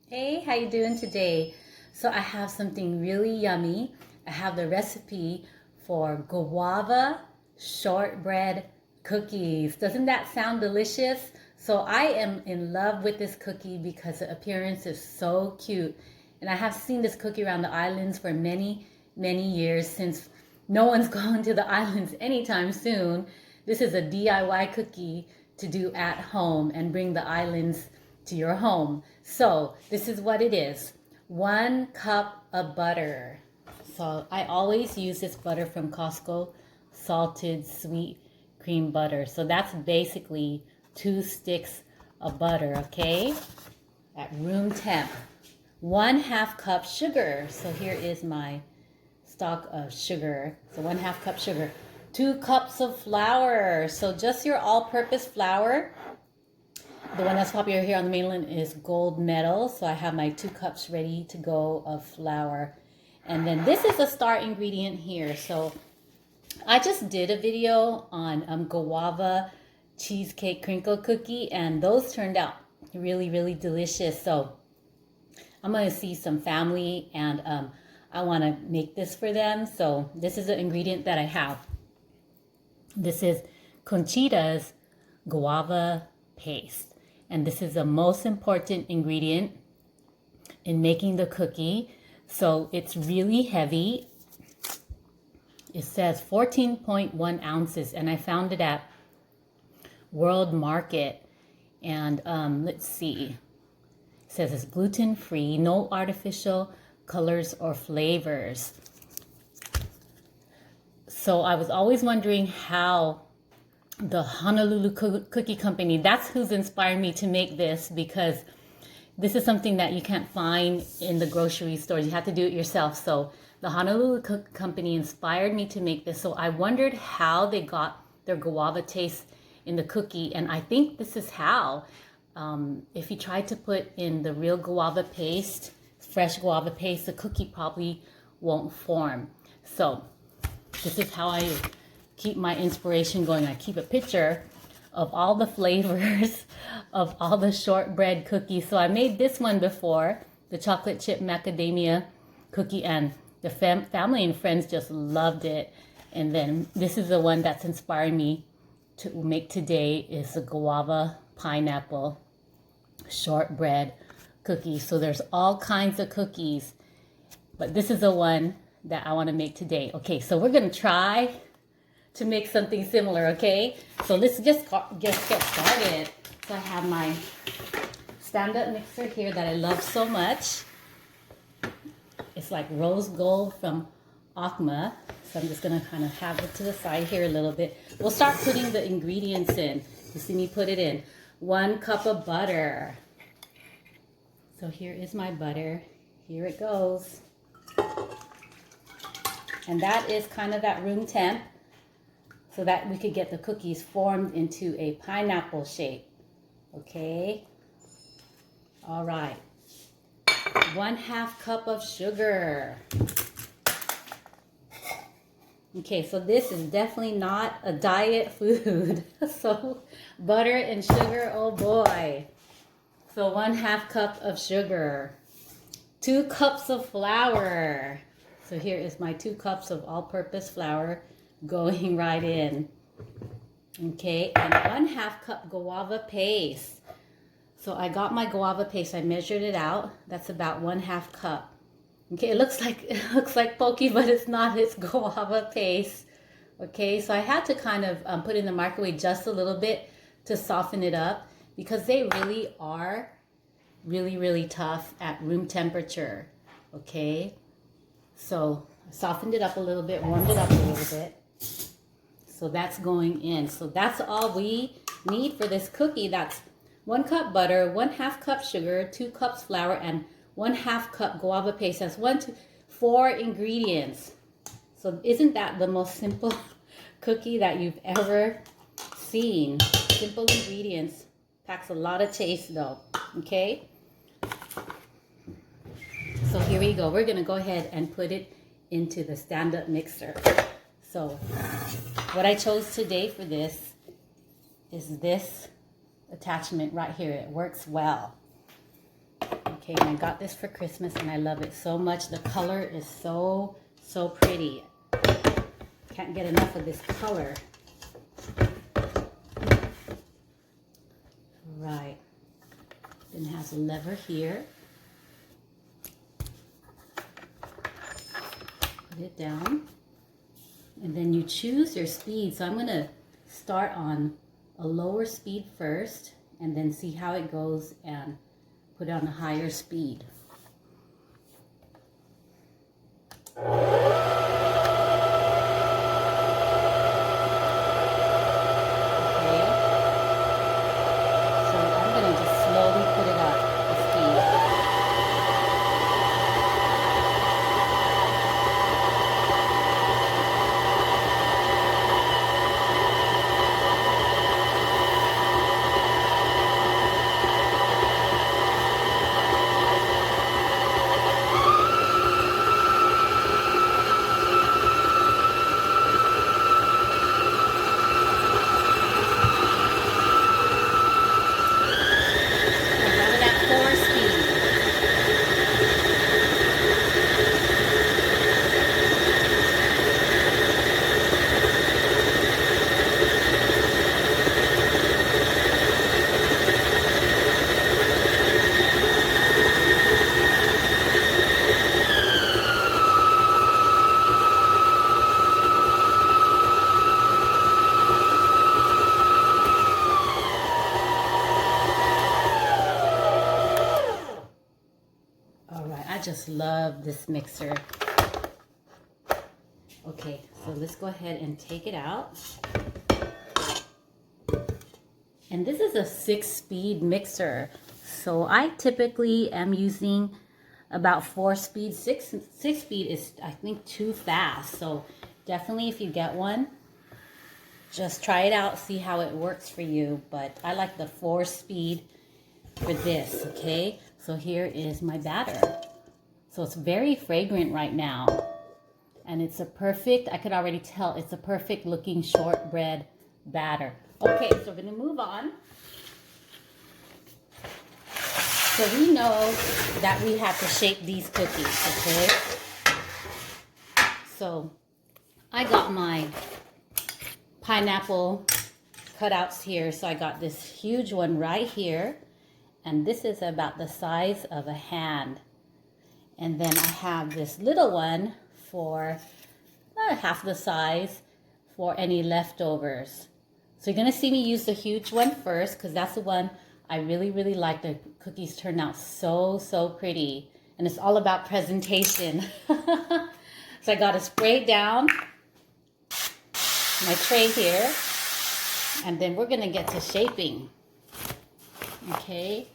Hey, how you doing today? So I have something really yummy. I have the recipe for guava shortbread cookies. Doesn't that sound delicious? So I am in love with this cookie because the appearance is so cute. And I have seen this cookie around the islands for many, many years since no one's going to the islands anytime soon. This is a DIY cookie to do at home and bring the islands to your home. So this is what it is. 1 cup of butter. So I always use this butter from Costco, salted sweet cream butter. So that's basically 2 sticks of butter, okay? At room temp. 1/2 cup sugar. So here is my stock of sugar. So 1/2 cup sugar. 2 cups of flour. So just your all-purpose flour. The one that's popular here on the mainland is gold medal. So I have my 2 cups ready to go of flour. And then this is the star ingredient here. So I just did a video on guava cheesecake crinkle cookie, and those turned out really, really delicious. So I'm going to see some family, and I want to make this for them. So this is the ingredient that I have. This is Conchita's guava paste. And this is the most important ingredient in making the cookie. So it's really heavy. It says 14.1 ounces, and I found it at World Market. And let's see. It says it's gluten-free, no artificial colors or flavors. So I was always wondering how the Honolulu Cookie Company, that's who's inspired me to make this, because this is something that you can't find in the grocery stores. You have to do it yourself. So the Honolulu Cookie Company inspired me to make this. So I wondered how they got their guava taste in the cookie. And I think this is how. If you try to put in the real guava paste, fresh guava paste, the cookie probably won't form. So this is how I keep my inspiration going. I keep a picture of all the flavors of all the shortbread cookies. So I made this one before, the chocolate chip macadamia cookie, and the family and friends just loved it. And then this is the one that's inspiring me to make today, is the guava pineapple shortbread cookie. So there's all kinds of cookies, but this is the one that I want to make today. Okay, so we're gonna try to make something similar, okay? So let's just get started. So I have my stand-up mixer here that I love so much. It's like rose gold from Acma. So I'm just gonna kind of have it to the side here a little bit. We'll start putting the ingredients in. You see me put it in. 1 cup of butter. So here is my butter. Here it goes. And that is kind of at room temp, so that we could get the cookies formed into a pineapple shape. Okay? All right. 1/2 cup of sugar. Okay, so this is definitely not a diet food. So butter and sugar, oh boy. So 1/2 cup of sugar. 2 cups of flour. So here is my 2 cups of all-purpose flour going right in. Okay, and 1/2 cup guava paste. So I got my guava paste. I measured it out. That's about 1/2 cup. Okay, it looks like pokey, but it's not. It's guava paste. Okay, so I had to kind of put it in the microwave just a little bit to soften it up, because they really are really, really tough at room temperature. Okay, so I softened it up a little bit, warmed it up a little bit. So that's going in. So that's all we need for this cookie. That's 1 cup butter, 1/2 cup sugar, 2 cups flour, and 1/2 cup guava paste. That's 4 ingredients. So isn't that the most simple cookie that you've ever seen? Simple ingredients. Packs a lot of taste though. Okay? So here we go. We're going to go ahead and put it into the stand-up mixer. So what I chose today for this is this attachment right here. It works well. Okay, and I got this for Christmas and I love it so much. The color is so pretty. Can't get enough of this color. Right. Then it has a lever here. Put it down. And then you choose your speed. So I'm going to start on a lower speed first and then see how it goes and put it on a higher speed. I just love this mixer. Okay, so let's go ahead and take it out. And this is a 6-speed mixer. So I typically am using about 4 speeds. 6 speed is, I think, too fast. So definitely if you get one, just try it out, see how it works for you. But I like the 4 speed for this, okay? So here is my batter. So it's very fragrant right now. And it's a perfect, I could already tell, it's a perfect looking shortbread batter. Okay, so we're gonna move on. So we know that we have to shape these cookies, okay? So I got my pineapple cutouts here. So I got this huge one right here. And this is about the size of a hand. And then I have this little one for half the size for any leftovers. So you're gonna see me use the huge one first because that's the one I really like. The cookies turn out so pretty. And it's all about presentation. So I gotta spray down my tray here. And then we're gonna get to shaping. Okay,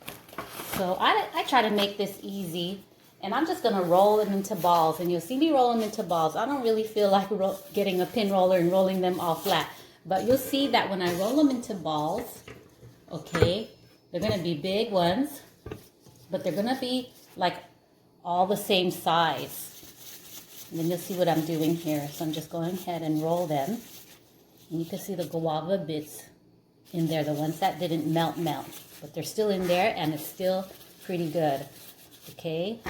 so I try to make this easy. And I'm just gonna roll them into balls. And you'll see me roll them into balls. I don't really feel like getting a pin roller and rolling them all flat. But you'll see that when I roll them into balls, okay, they're gonna be big ones, but they're gonna be like all the same size. And then you'll see what I'm doing here. So I'm just going ahead and roll them. And you can see the guava bits in there, the ones that didn't melt. But they're still in there and it's still pretty good, okay?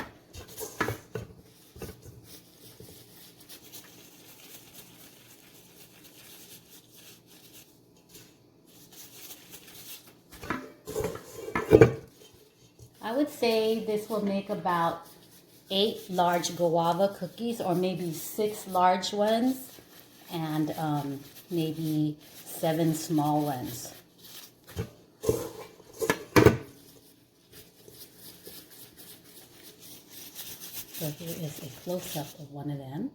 I would say this will make about 8 large guava cookies, or maybe 6 large ones, and maybe 7 small ones. So here is a close-up of one of them.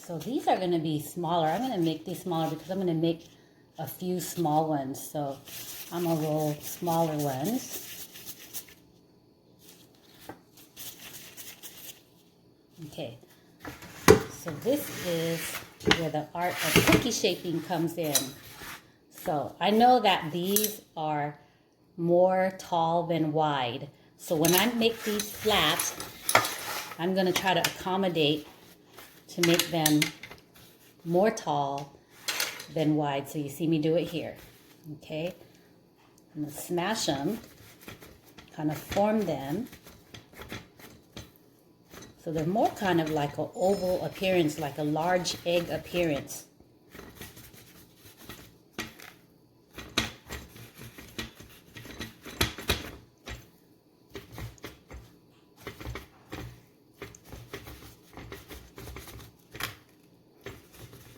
So these are going to be smaller. I'm going to make these smaller because I'm going to make a few small ones. So I'm going to roll smaller ones. Okay. So this is where the art of cookie shaping comes in. So I know that these are more tall than wide. So when I make these flat, I'm going to try to accommodate to make them more tall than wide. So you see me do it here. Okay, I'm going to smash them, kind of form them. So they're more kind of like an oval appearance, like a large egg appearance.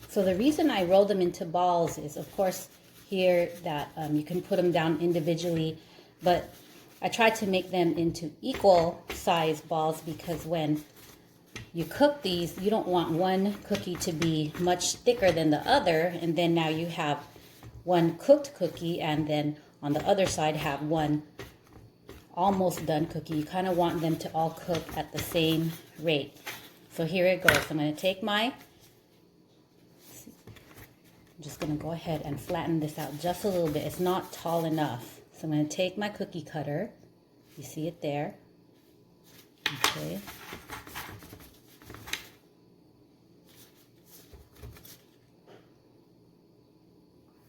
So the reason I roll them into balls is, of course, here that you can put them down individually, but I try to make them into equal size balls because when you cook these, you don't want one cookie to be much thicker than the other, and then now you have one cooked cookie, and then on the other side have one almost done cookie. You kind of want them to all cook at the same rate. So here it goes. I'm going to take I'm just going to go ahead and flatten this out just a little bit. It's not tall enough. So I'm going to take my cookie cutter. You see it there. Okay.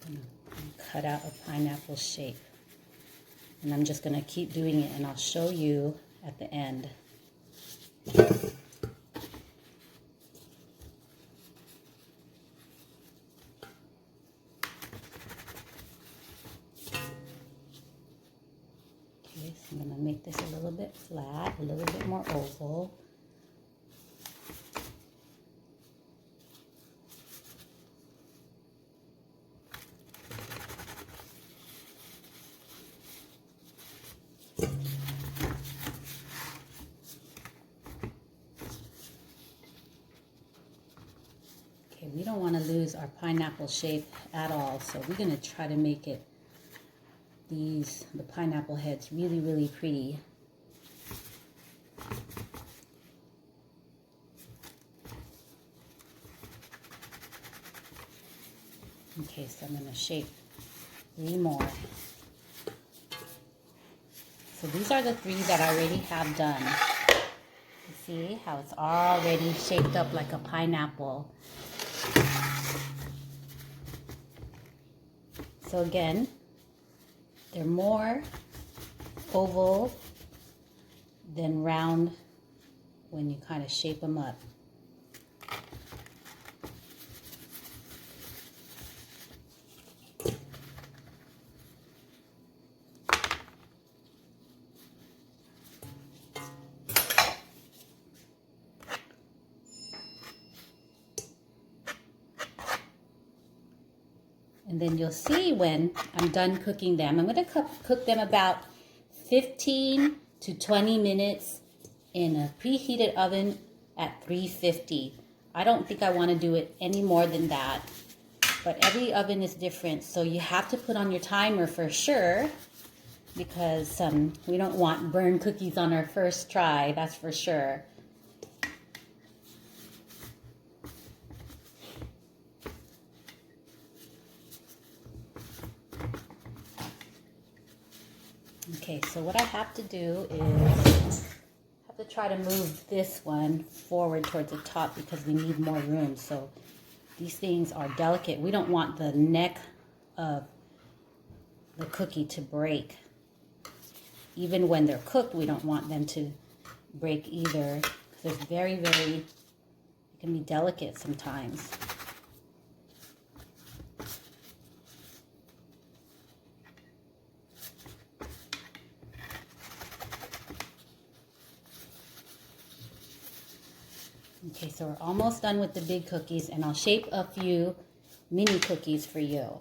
I'm going to cut out a pineapple shape. And I'm just going to keep doing it, and I'll show you at the end. I'm going to make this a little bit flat, a little bit more oval. Okay, we don't want to lose our pineapple shape at all, so we're going to try to make it the pineapple heads really, really pretty. Okay, so I'm going to shape 3 more. So these are the 3 that I already have done. You see how it's already shaped up like a pineapple. So again, they're more oval than round when you kind of shape them up. And then you'll see when I'm done cooking them, I'm going to cook them about 15 to 20 minutes in a preheated oven at 350. I don't think I want to do it any more than that, but every oven is different, so you have to put on your timer for sure, because we don't want burned cookies on our first try, that's for sure. Okay, so what I have to do is I have to try to move this one forward towards the top because we need more room. So these things are delicate. We don't want the neck of the cookie to break. Even when they're cooked, we don't want them to break either, because they're very, it can be delicate sometimes. Okay, so we're almost done with the big cookies, and I'll shape a few mini cookies for you.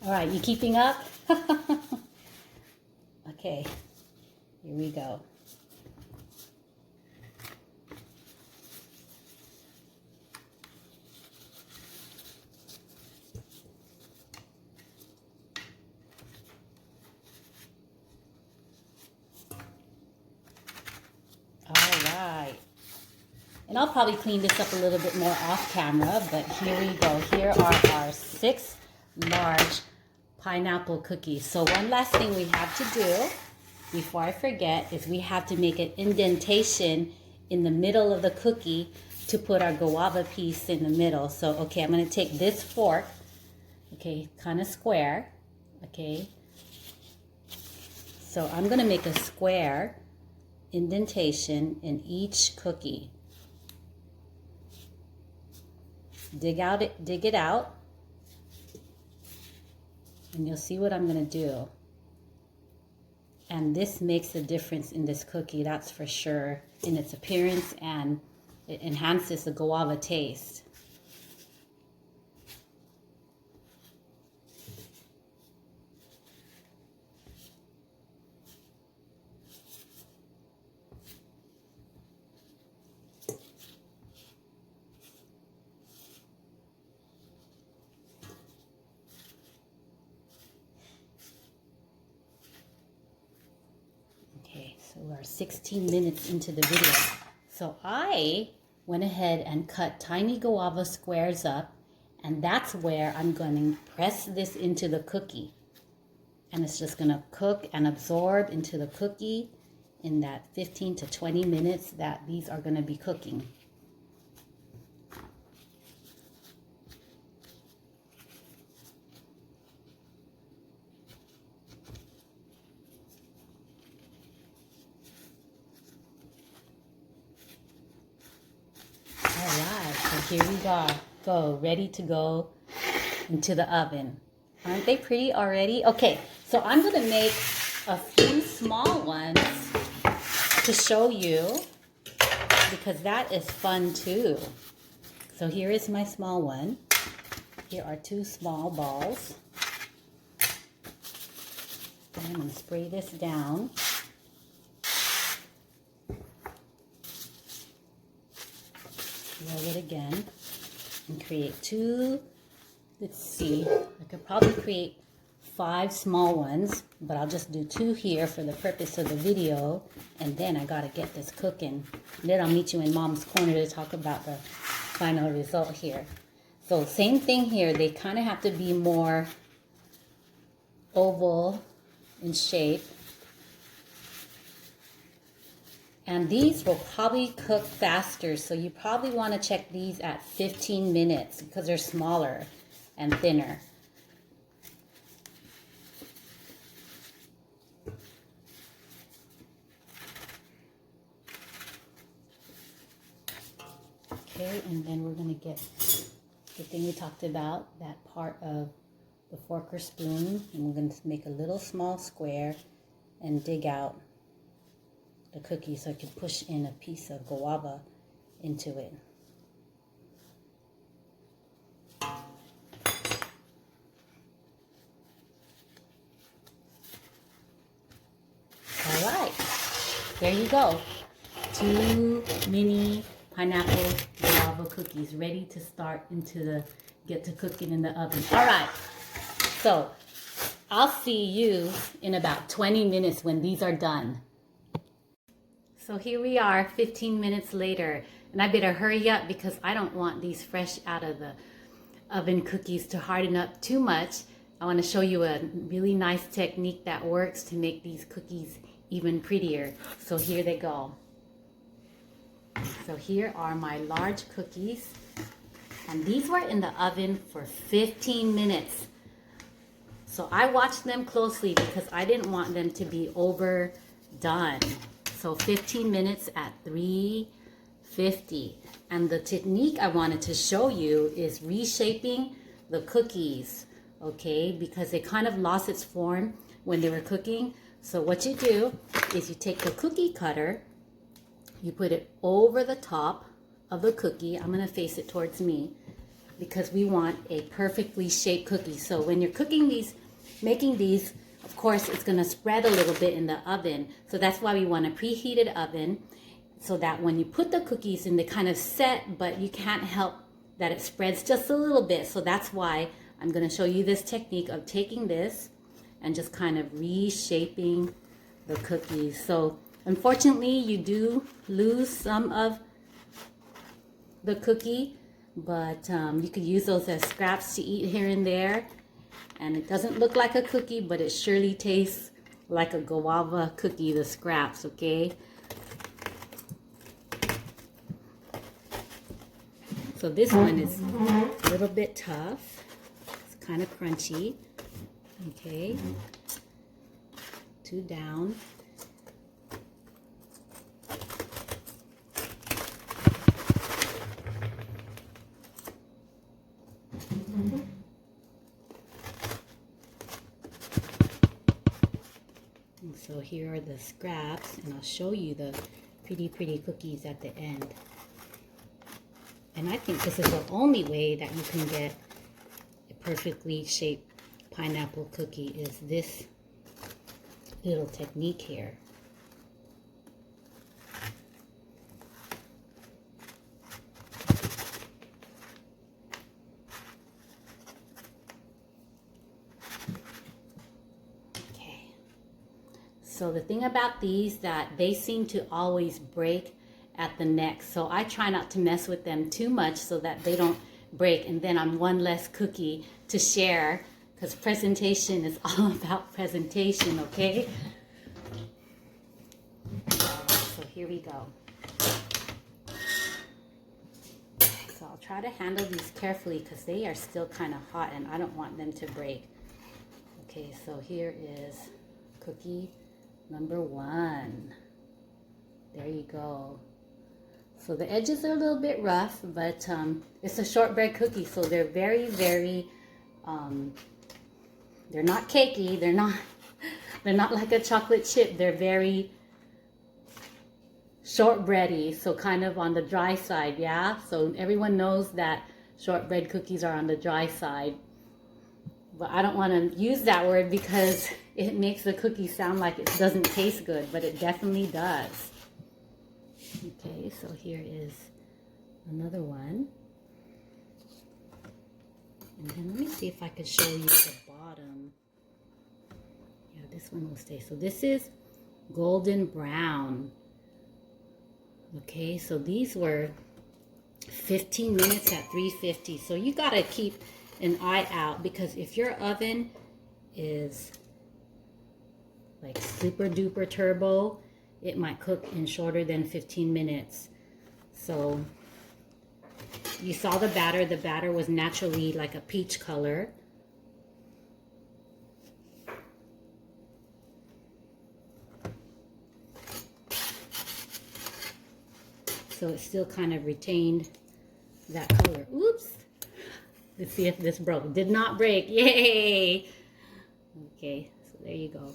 All right, you keeping up? Okay, here we go. right. And I'll probably clean this up a little bit more off camera, but here we go. Here are our 6 large pineapple cookies. So one last thing we have to do before I forget is we have to make an indentation in the middle of the cookie to put our guava piece in the middle. So, okay, I'm going to take this fork, okay, kind of square, okay. So I'm going to make a square indentation in each cookie. Dig it out, and you'll see what I'm going to do. And this makes a difference in this cookie, that's for sure, in its appearance, and it enhances the guava taste. Okay, so we're 16 minutes into the video. So I went ahead and cut tiny guava squares up, and that's where I'm going to press this into the cookie. And it's just going to cook and absorb into the cookie in that 15 to 20 minutes that these are going to be cooking. Alright, so here we go, ready to go into the oven. Aren't they pretty already? Okay, so I'm going to make a few small ones to show you, because that is fun too. So here is my small one. Here are 2 small balls. I'm going to spray this down. Roll it again and create 2. Let's see, I could probably create 5 small ones, but I'll just do 2 here for the purpose of the video, and then I gotta get this cooking. And then I'll meet you in Mom's Corner to talk about the final result here. So same thing here, they kind of have to be more oval in shape. And these will probably cook faster, so you probably want to check these at 15 minutes because they're smaller and thinner. Okay, and then we're going to get the thing we talked about, that part of the fork or spoon, and we're going to make a little small square and dig out the cookie so I can push in a piece of guava into it. All right, there you go. 2 mini pineapple guava cookies ready to start get to cooking in the oven. All right, so I'll see you in about 20 minutes when these are done. So here we are 15 minutes later, and I better hurry up because I don't want these fresh out of the oven cookies to harden up too much. I want to show you a really nice technique that works to make these cookies even prettier. So here they go. So here are my large cookies, and these were in the oven for 15 minutes. So I watched them closely because I didn't want them to be overdone. So 15 minutes at 350. And the technique I wanted to show you is reshaping the cookies, okay? Because they kind of lost its form when they were cooking. So what you do is you take the cookie cutter, you put it over the top of the cookie. I'm gonna face it towards me because we want a perfectly shaped cookie. So when you're cooking these, making these, of course, it's going to spread a little bit in the oven. So that's why we want a preheated oven, so that when you put the cookies in, they kind of set, but you can't help that it spreads just a little bit. So that's why I'm going to show you this technique of taking this and just kind of reshaping the cookies. So Unfortunately, you do lose some of the cookie, but you could use those as scraps to eat here and there. And it doesn't look like a cookie, but it surely tastes like a guava cookie, the scraps, okay? So this one is a little bit tough. It's kind of crunchy. Okay. 2 down. And so here are the scraps, and I'll show you the pretty cookies at the end. And I think this is the only way that you can get a perfectly shaped pineapple cookie is this little technique here. Okay. So the thing about these that they seem to always break at the neck, so I try not to mess with them too much so that they don't break, and then I'm one less cookie to share, because presentation is all about presentation, okay? So here we go. So I'll try to handle these carefully because they are still kind of hot and I don't want them to break. Okay, so here is cookie number 1. There you go. So the edges are a little bit rough, but it's a shortbread cookie, so they're very, they're not cakey. They're not like a chocolate chip. They're very shortbready, so kind of on the dry side, yeah? So everyone knows that shortbread cookies are on the dry side. But I don't want to use that word because it makes the cookie sound like it doesn't taste good, but it definitely does. Okay, so here is another one. And then let me see if I could show you the bottom. Yeah, this one will stay. So this is golden brown. Okay, so these were 15 minutes at 350. So you gotta keep an eye out, because if your oven is like super duper turbo, it might cook in shorter than 15 minutes. So you saw the batter. The batter was naturally like a peach color. So it still kind of retained that color. Oops. Let's see if this broke. Did not break. Yay! Okay, so there you go.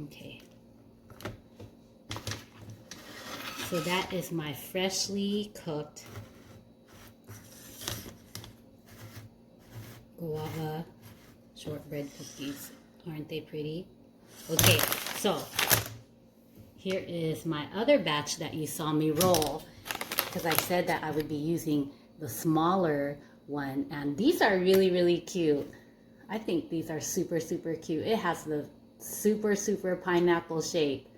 Okay. So that is my freshly cooked guava shortbread cookies. Aren't they pretty? Okay, so here is my other batch that you saw me roll, because I said that I would be using the smaller one, and these are really cute. I think these are super cute. It has the super pineapple shape,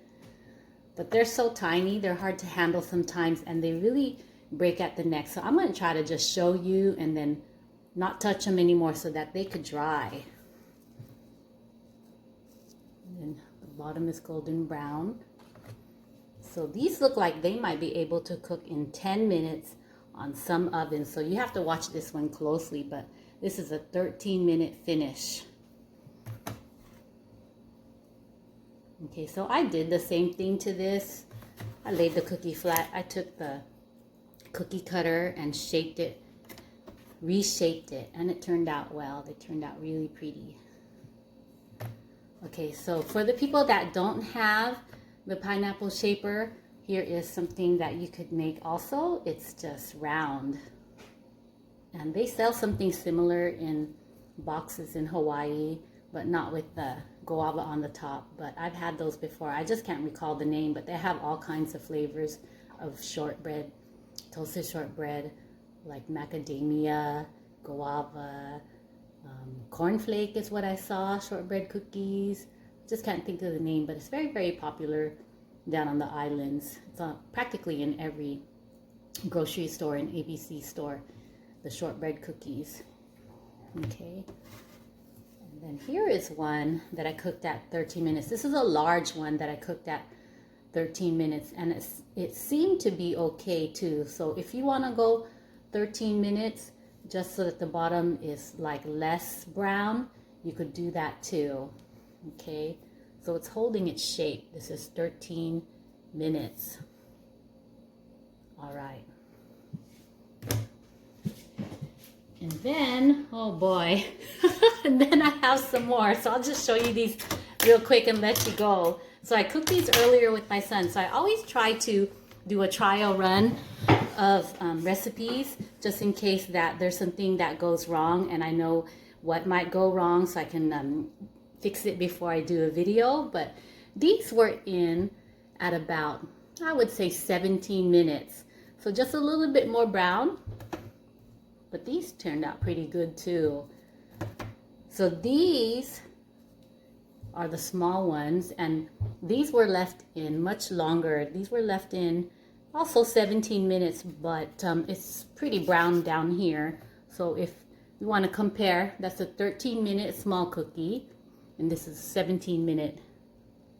but they're so tiny, they're hard to handle sometimes, and they really break at the neck. So I'm going to try to just show you and then not touch them anymore so that they could dry. And then the bottom is golden brown. So these look like they might be able to cook in 10 minutes on some ovens. So you have to watch this one closely, but this is a 13-minute finish. Okay, so I did the same thing to this. I laid the cookie flat. I took the cookie cutter and shaped it, reshaped it, and it turned out well. They turned out really pretty. Okay, so for the people that don't have the pineapple shaper, here is something that you could make also. It's just round. And they sell something similar in boxes in Hawaii, but not with the guava on the top. But I've had those before. I just can't recall the name, but they have all kinds of flavors of shortbread, toasted shortbread, like macadamia, guava, cornflake is what I saw, shortbread cookies, Just can't think of the name, but it's very, very popular down on the islands. It's practically in every grocery store and ABC store, the shortbread cookies. Okay. And then here is one that I cooked at 13 minutes. This is a large one that I cooked at 13 minutes, and it seemed to be okay too. So if you want to go 13 minutes just so that the bottom is like less brown, you could do that too. Okay, so it's holding its shape. This is 13 minutes. All right. And then, oh boy, and then I have some more. So I'll just show you these real quick and let you go. So I cooked these earlier with my son. So I always try to do a trial run of recipes just in case that there's something that goes wrong and I know what might go wrong so I can fix it before I do a video. But these were in at about, I would say 17 minutes. So just a little bit more brown. But these turned out pretty good too. So these are the small ones, and these were left in much longer. These were left in also 17 minutes, but it's pretty brown down here. So if you want to compare, that's a 13-minute small cookie, and this is a 17-minute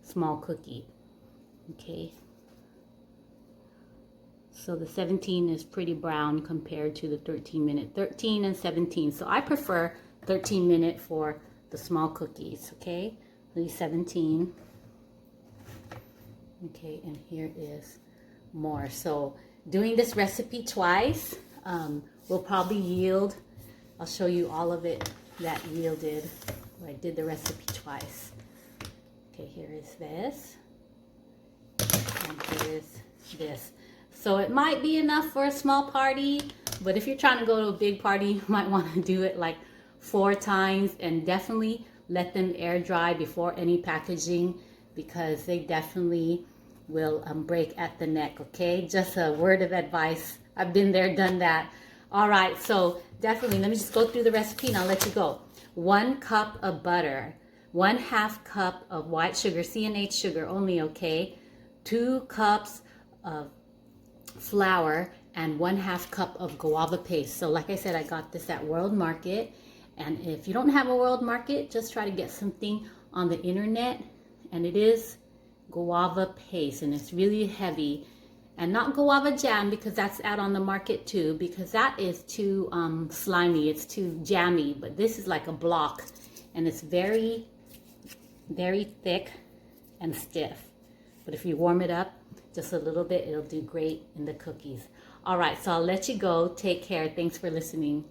small cookie. Okay. So the 17 is pretty brown compared to the 13-minute. 13 and 17. So I prefer 13-minute for the small cookies. Okay, these 17. Okay, and here is more. So doing this recipe twice will probably yield. I'll show you all of it that yielded. I did the recipe twice. Okay, here is this, and here is this. So it might be enough for a small party, but if you're trying to go to a big party, you might want to do it like 4 times, and definitely let them air dry before any packaging, because they definitely will break at the neck. Okay, just a word of advice. I've been there, done that. All right, so definitely let me just go through the recipe and I'll let you go. 1 cup of butter, 1/2 cup of white sugar, C&H sugar only, okay, 2 cups of flour, and 1/2 cup of guava paste. So like I said, I got this at World Market, and if you don't have a World Market, just try to get something on the internet, and it is guava paste, and it's really heavy, and not guava jam, because that's out on the market too, because that is too slimy, it's too jammy. But this is like a block, and it's very, very thick and stiff. But if you warm it up just a little bit, it'll do great in the cookies. All right, so I'll let you go. Take care. Thanks for listening.